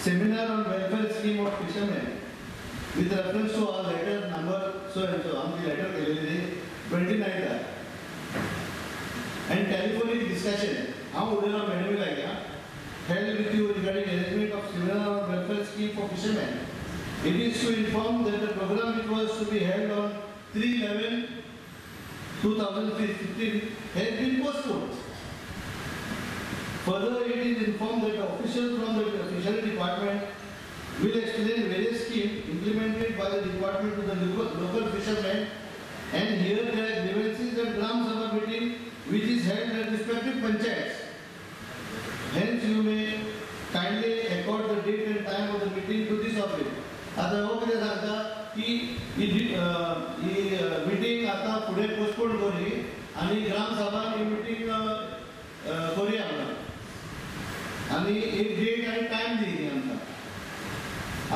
seminar on welfare scheme of fishermen with reference to our letter number so and so. आमची letter केलेली 29th and telephonic discussion. हम उधर madam भी लाएंगे held with you regarding arrangement of seminar on welfare scheme for fishermen. It is to inform that the program which was to be held on 3/11/2015 has been postponed. Further, it is informed that the officials from the fishery department will explain various schemes implemented by the department to the local fishermen and hear their grievances at Gram Sabha meeting which is held at respective panchayats. Hence, you may kindly accord the date and time of the meeting to this office. आता हो कितें सांगता की ही meeting आता फुडें postpone करी आनी ग्राम सभान ही meeting करुया म्हणून आनी एक डेट आनी टायम दी आमकां.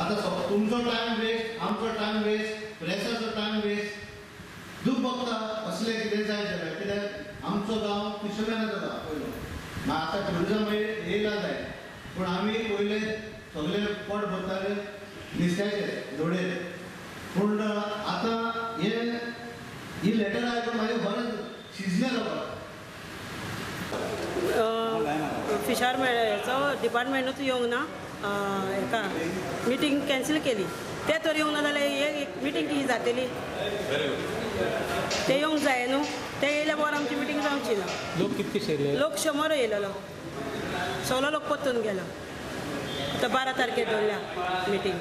आता तुमचो टायम वेस्ट, आमचो टायम वेस्ट, प्रेसाचो टायम वेस्ट. दूख बघता असले कितें जाय जाल्यार कित्याक आमचो गांव फिशरमॅनाचो गांव पयलो. आता टुरिजम येयला जाय पूण आमी पयले सगळे पोट भरताले नुस्त्याचे जोडे. पूण आतां ही लेटर आयकून म्हाजें बरें शिजलें लोकांक. फिशर हेचो डिपार्टमेंटूच येवंक ना हेका मिटींग कॅन्सील केली. ते तर येवंक ना जाल्यार एक मिटींग कितें जातली ते येवंक जाय न्हू. ते येयल्या बरोबर आमची मिटींग जावची ना. लोक कितके शिरले? लोक 100 येयलेलो. सगळो लोक परतून गेलो. तर 12 तारखेक दवरल्या मिटींग.